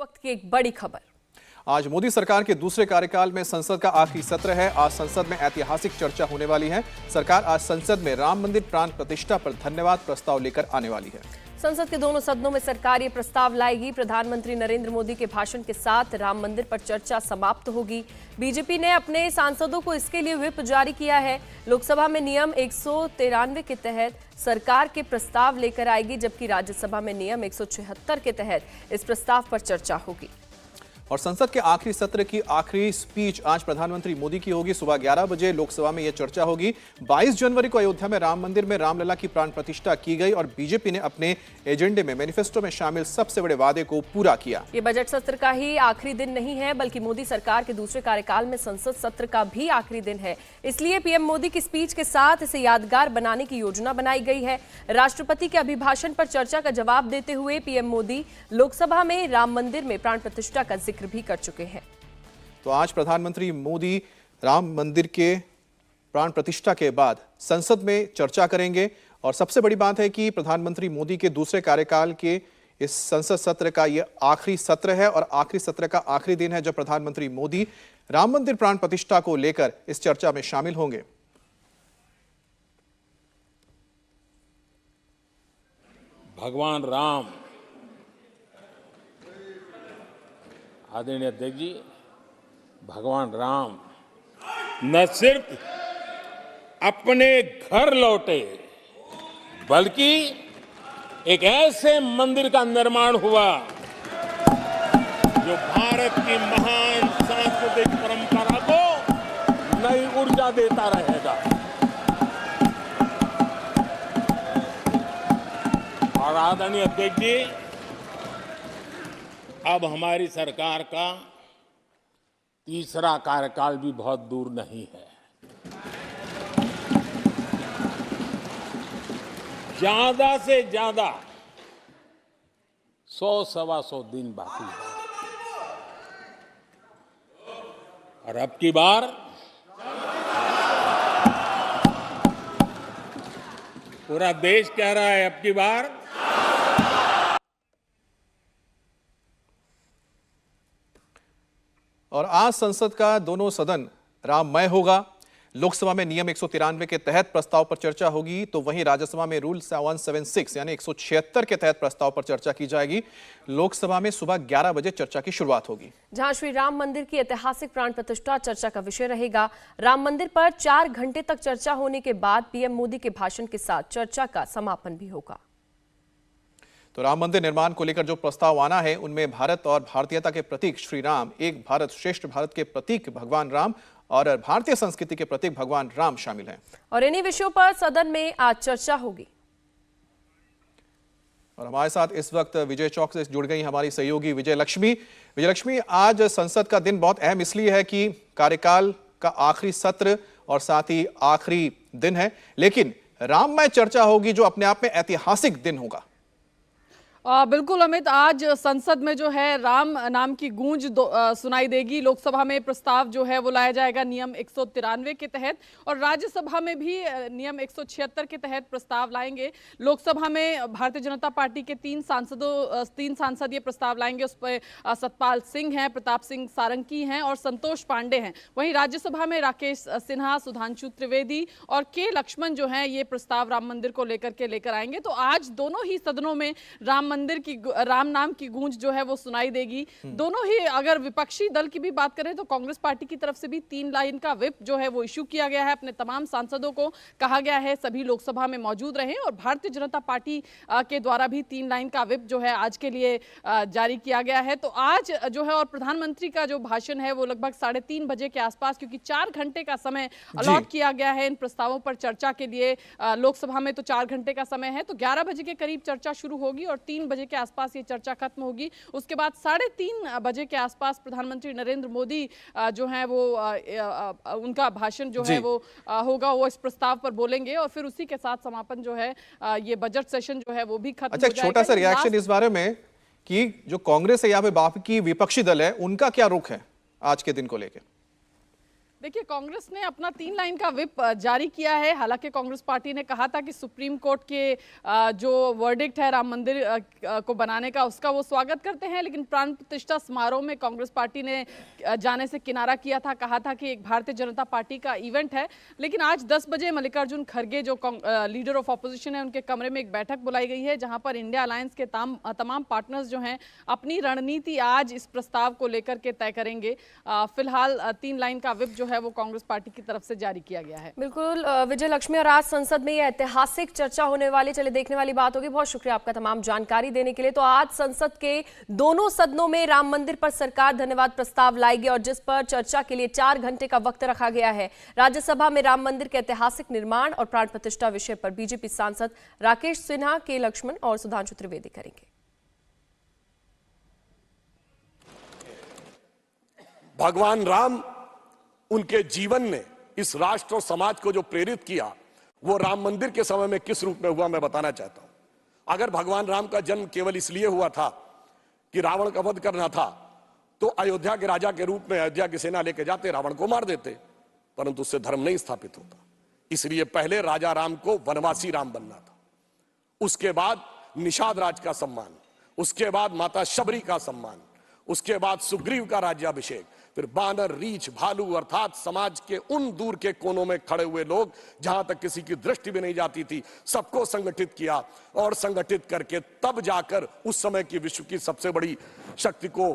वक्त की एक बड़ी खबर। आज मोदी सरकार के दूसरे कार्यकाल में संसद का आखिरी सत्र है। आज संसद में ऐतिहासिक चर्चा होने वाली है। सरकार आज संसद में राम मंदिर प्राण प्रतिष्ठा पर धन्यवाद प्रस्ताव लेकर आने वाली है। संसद के दोनों सदनों में सरकार ये प्रस्ताव लाएगी। प्रधानमंत्री नरेंद्र मोदी के भाषण के साथ राम मंदिर पर चर्चा समाप्त होगी। बीजेपी ने अपने सांसदों को इसके लिए व्हिप जारी किया है। लोकसभा में नियम 193 के तहत सरकार के प्रस्ताव लेकर आएगी, जबकि राज्यसभा में नियम 176 के तहत इस प्रस्ताव पर चर्चा होगी। और संसद के आखिरी सत्र की आखिरी स्पीच आज प्रधानमंत्री मोदी की होगी। सुबह 11 बजे लोकसभा में यह चर्चा होगी। 22 जनवरी को अयोध्या में राम मंदिर में रामलला की प्राण प्रतिष्ठा की गई और बीजेपी ने अपने एजेंडे में मैनिफेस्टो में शामिल सबसे बड़े वादे को पूरा किया। ये बजट सत्र का ही आखिरी दिन नहीं है, बल्कि मोदी सरकार के दूसरे कार्यकाल में संसद सत्र का भी आखिरी दिन है। इसलिए पीएम मोदी की स्पीच के साथ इसे यादगार बनाने की योजना बनाई गई है। राष्ट्रपति के अभिभाषण पर चर्चा का जवाब देते हुए पीएम मोदी लोकसभा में राम मंदिर में प्राण प्रतिष्ठा का जिक्र भी कर चुके हैं। तो आज प्रधानमंत्री मोदी राम मंदिर के प्राण प्रतिष्ठा के बाद संसद में चर्चा करेंगे। और सबसे बड़ी बात है कि प्रधानमंत्री मोदी के दूसरे कार्यकाल के इस संसद सत्र का यह आखिरी सत्र है और आखिरी सत्र का आखिरी दिन है जब प्रधानमंत्री मोदी राम मंदिर प्राण प्रतिष्ठा को लेकर इस चर्चा में शामिल होंगे। भगवान राम, आदरणीय अध्यक्ष जी, भगवान राम न सिर्फ अपने घर लौटे, बल्कि एक ऐसे मंदिर का निर्माण हुआ जो भारत की महान सांस्कृतिक परंपरा को नई ऊर्जा देता रहेगा। और आदरणीय अध्यक्ष जी, अब हमारी सरकार का तीसरा कार्यकाल भी बहुत दूर नहीं है। ज्यादा से ज्यादा 100-125 दिन बाकी है। और अब की बार पूरा देश कह रहा है, अब की बार और आज संसद का दोनों सदन राममय होगा। लोकसभा में नियम 193 के तहत प्रस्ताव पर चर्चा होगी, तो वहीं राज्यसभा में रूल 176 यानी 176 के तहत प्रस्ताव पर चर्चा की जाएगी। लोकसभा में सुबह 11 बजे चर्चा की शुरुआत होगी, जहां श्री राम मंदिर की ऐतिहासिक प्राण प्रतिष्ठा चर्चा का विषय रहेगा। राम मंदिर पर 4 घंटे तक चर्चा होने के बाद पीएम मोदी के भाषण के साथ चर्चा का समापन भी होगा। तो राम मंदिर निर्माण को लेकर जो प्रस्ताव आना है उनमें भारत और भारतीयता के प्रतीक श्री राम, एक भारत श्रेष्ठ भारत के प्रतीक भगवान राम और भारतीय संस्कृति के प्रतीक भगवान राम शामिल हैं। और इन्हीं विषयों पर सदन में आज चर्चा होगी। और हमारे साथ इस वक्त विजय चौक से जुड़ गई हमारी सहयोगी विजय लक्ष्मी। विजय लक्ष्मी, आज संसद का दिन बहुत अहम इसलिए है कि कार्यकाल का आखिरी सत्र और साथ ही आखिरी दिन है, लेकिन राममय चर्चा होगी जो अपने आप में ऐतिहासिक दिन होगा। बिल्कुल अमित, आज संसद में जो है राम नाम की गूंज सुनाई देगी। लोकसभा में प्रस्ताव जो है वो लाया जाएगा नियम 193 के तहत, और राज्यसभा में भी नियम 176 के तहत प्रस्ताव लाएंगे। लोकसभा में भारतीय जनता पार्टी के 3 सांसद ये प्रस्ताव लाएंगे। उस पर सतपाल सिंह हैं, प्रताप सिंह सारंगी हैं और संतोष पांडे हैं। वहीं राज्यसभा में राकेश सिन्हा, सुधांशु त्रिवेदी और के लक्ष्मण जो हैं ये प्रस्ताव राम मंदिर को लेकर आएंगे। तो आज दोनों ही सदनों में राम नाम की गूंज जो है वो सुनाई देगी। दोनों ही, अगर विपक्षी दल की भी बात करें तो कांग्रेस पार्टी की तरफ से भी 3 लाइन का व्हिप जो है वो इशू किया गया है। अपने तमाम सांसदों को कहा गया है सभी लोकसभा में मौजूद रहें, और भारतीय जनता पार्टी के द्वारा भी 3 लाइन का व्हिप जो है आज के लिए जारी किया गया है। तो आज जो है, और प्रधानमंत्री का जो भाषण है वो लगभग 3:30 बजे के आसपास, क्योंकि 4 घंटे का समय अलॉट किया गया है इन प्रस्तावों पर चर्चा के लिए। लोकसभा में तो 4 घंटे का समय है, तो 11 बजे के करीब चर्चा शुरू होगी और 3 बजे के आसपास ये चर्चा खत्म होगी। उसके बाद 3:30 बजे के आसपास प्रधानमंत्री नरेंद्र मोदी जो है वो उनका भाषण जो है वो होगा, वो इस प्रस्ताव पर बोलेंगे और फिर उसी के साथ समापन जो है ये बजट सेशन जो है वो भी खत्म हो जाएगा। छोटा सा रिएक्शन इस बारे में कि जो कांग्रेस है या फिर बाकी विपक्षी दल है, उनका क्या रुख है आज के दिन को लेकर? देखिए, कांग्रेस ने अपना 3 लाइन का व्हिप जारी किया है। हालांकि कांग्रेस पार्टी ने कहा था कि सुप्रीम कोर्ट के जो वर्डिक्ट है राम मंदिर को बनाने का, उसका वो स्वागत करते हैं, लेकिन प्राण प्रतिष्ठा समारोह में कांग्रेस पार्टी ने जाने से किनारा किया था। कहा था कि एक भारतीय जनता पार्टी का इवेंट है। लेकिन आज 10 बजे मल्लिकार्जुन खड़गे जो लीडर ऑफ ऑपोजिशन है, उनके कमरे में एक बैठक बुलाई गई है, जहां पर इंडिया अलायंस के तमाम पार्टनर्स जो हैं अपनी रणनीति आज इस प्रस्ताव को लेकर के तय करेंगे। फिलहाल 3 लाइन का व्हिप जो है वो कांग्रेस पार्टी की तरफ से जारी किया गया है। बिल्कुल विजय लक्ष्मी, और आज संसद में यह ऐतिहासिक चर्चा होने वाली, चले देखने वाली बात होगी। बहुत शुक्रिया आपका तमाम जानकारी देने के लिए। तो आज संसद के दोनों सदनों में राम मंदिर पर सरकार धन्यवाद प्रस्ताव लाएगी, और जिस पर चर्चा के लिए 4 घंटे का वक्त रखा गया है। राज्यसभा में राम मंदिर के ऐतिहासिक निर्माण और प्राण प्रतिष्ठा विषय पर बीजेपी सांसद राकेश सिन्हा, के लक्ष्मण और सुधांशु त्रिवेदी करेंगे। भगवान राम, उनके जीवन ने इस राष्ट्र और समाज को जो प्रेरित किया, वो राम मंदिर के समय में किस रूप में हुआ, मैं बताना चाहता हूं। अगर भगवान राम का जन्म केवल इसलिए हुआ था कि रावण का वध करना था, तो अयोध्या के राजा के रूप में अयोध्या की सेना लेके जाते, रावण को मार देते, परंतु उससे धर्म नहीं स्थापित होता। इसलिए पहले राजा राम को वनवासी राम बनना था, उसके बाद निषाद राज का सम्मान, उसके बाद माता शबरी का सम्मान, उसके बाद सुग्रीव का राज्याभिषेक, फिर बानर, रीछ, भालू अर्थात समाज के उन दूर के कोनों में खड़े हुए लोग जहां तक किसी की दृष्टि भी नहीं जाती थी, सबको संगठित किया, और संगठित करके तब जाकर उस समय की विश्व की सबसे बड़ी शक्ति को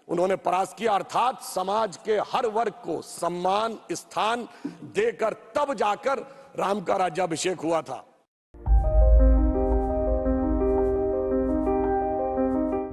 उन्होंने परास्त किया। अर्थात समाज के हर वर्ग को सम्मान, स्थान देकर तब जाकर राम का राज्याभिषेक हुआ था।